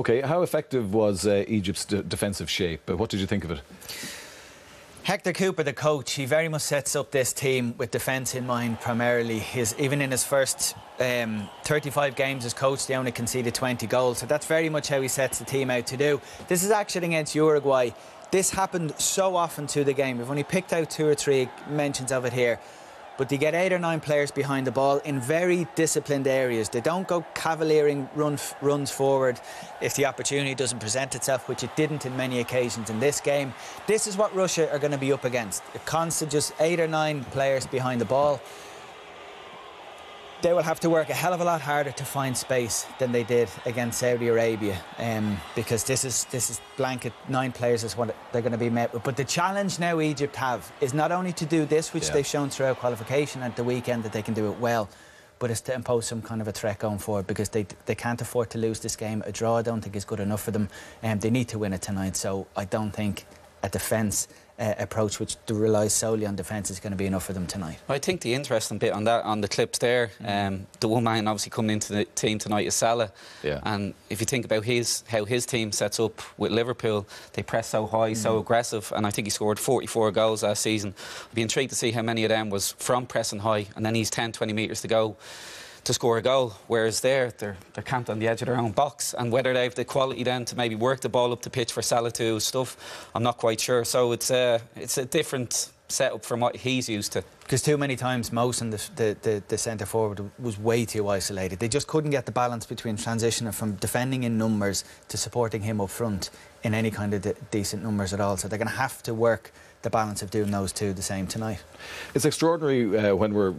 OK, how effective was Egypt's defensive shape? What did you think of it? Hector Cooper, the coach, he very much sets up this team with defence in mind primarily. Even in his first 35 games as coach, they only conceded 20 goals. So that's very much how he sets the team out to do. This is actually against Uruguay. This happened so often to the game. We've only picked out 2 or 3 mentions of it here. But they get 8 or 9 players behind the ball in very disciplined areas. They don't go cavaliering runs forward if the opportunity doesn't present itself, which it didn't in many occasions in this game. This is what Russia are going to be up against. A constant just 8 or 9 players behind the ball. They will have to work a hell of a lot harder to find space than they did against Saudi Arabia, because this is blanket 9 players is what they're going to be met with. But the challenge now Egypt have is not only to do this, which they've shown throughout qualification at the weekend that they can do it well, but it's to impose some kind of a threat going forward, because they can't afford to lose this game. A draw I don't think is good enough for them, and they need to win it tonight. So I don't think a defence approach which relies solely on defence is going to be enough for them tonight. I think the interesting bit on that, on the clips there, the one man obviously coming into the team tonight is Salah. Yeah. And if you think about how his team sets up with Liverpool, they press so high, so aggressive, and I think he scored 44 goals last season. I'd be intrigued to see how many of them was from pressing high, and then he's 10-20 metres to go to score a goal, whereas they're camped on the edge of their own box, and whether they have the quality then to maybe work the ball up the pitch for Salah to stuff, I'm not quite sure. So it's a different setup from what he's used to. Because too many times Mohsen, the centre forward, was way too isolated. They just couldn't get the balance between transitioning from defending in numbers to supporting him up front in any kind of decent numbers at all. So they're going to have to work the balance of doing those two the same tonight. It's extraordinary when we're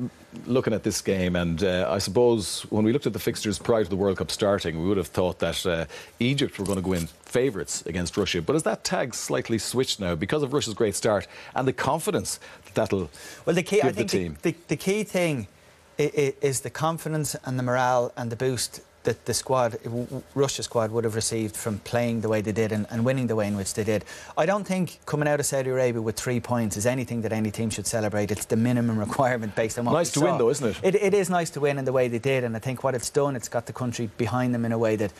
looking at this game, and I suppose when we looked at the fixtures prior to the World Cup starting, we would have thought that Egypt were going to go in favourites against Russia. But has that tag slightly switched now because of Russia's great start and the confidence that that'll give the team? The key thing is the confidence and the morale and the boost that the squad, Russia's squad, would have received from playing the way they did and winning the way in which they did. I don't think coming out of Saudi Arabia with 3 points is anything that any team should celebrate. It's the minimum requirement based on what Nice to win though, isn't it? It is nice to win in the way they did, and I think what it's done, it's got the country behind them in a way that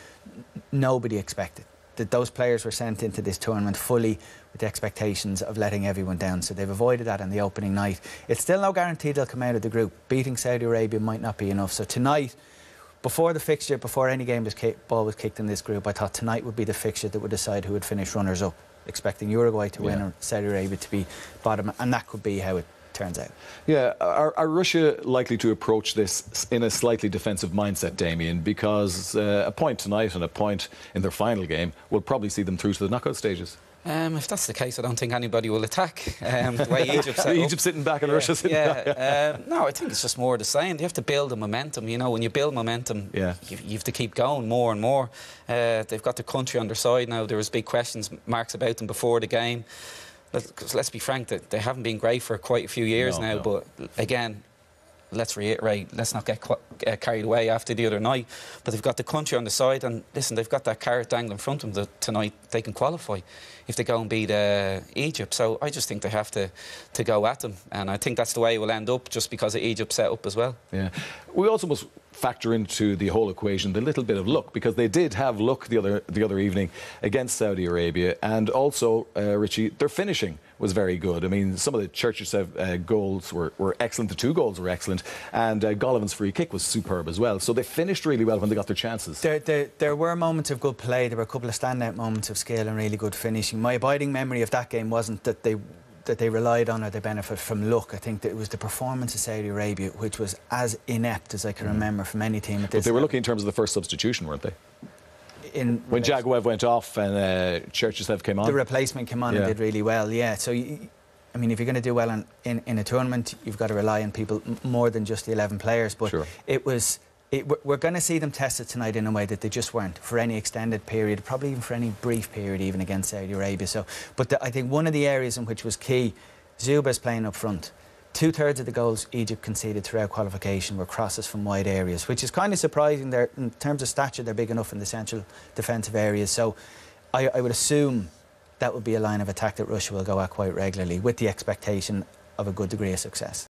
nobody expected. That those players were sent into this tournament fully with the expectations of letting everyone down, so they've avoided that on the opening night. It's still no guarantee they'll come out of the group. Beating Saudi Arabia might not be enough. So tonight, before the fixture, before any ball was kicked in this group, I thought tonight would be the fixture that would decide who would finish runners-up, expecting Uruguay to win or Saudi Arabia to be bottom, and that could be how it turns out. Yeah, are Russia likely to approach this in a slightly defensive mindset, Damien? Because a point tonight and a point in their final game will probably see them through to the knockout stages. If that's the case, I don't think anybody will attack the way Egypt set up. Egypt sitting back and Russia sitting back. No, I think it's just more the same. You have to build the momentum. You know, when you build momentum, you have to keep going more and more. They've got the country on their side now. There was big questions marks about them before the game. Let's be frank, that they haven't been great for quite a few years now. But again, let's reiterate, let's not get carried away after the other night. But they've got the country on the side, and listen, they've got that carrot dangling in front of them that tonight they can qualify if they go and beat Egypt. So I just think they have to go at them, and I think that's the way it will end up, just because of Egypt's set up as well. Yeah, we also must factor into the whole equation the little bit of luck, because they did have luck the other evening against Saudi Arabia, and also Richie, their finishing was very good. I mean, some of the Cherchev goals were excellent. The 2 goals were excellent, and Golovan's free kick was superb as well. So they finished really well when they got their chances. There were moments of good play. There were a couple of standout moments of skill and really good finishing. My abiding memory of that game wasn't that they relied on or they benefit from luck. I think that it was the performance of Saudi Arabia which was as inept as I can remember from any team at this. But they were lucky in terms of the first substitution, weren't they? When Jaguev went off and Cherchev came on. The replacement came on and did really well, yeah. So, I mean, if you're going to do well in a tournament, you've got to rely on people more than just the 11 players. But we're going to see them tested tonight in a way that they just weren't for any extended period, probably even for any brief period, even against Saudi Arabia. So, but I think one of the areas in which was key, Zuba's playing up front. 2/3 of the goals Egypt conceded throughout qualification were crosses from wide areas, which is kind of surprising. In terms of stature, they're big enough in the central defensive areas. So I would assume that would be a line of attack that Russia will go at quite regularly, with the expectation of a good degree of success.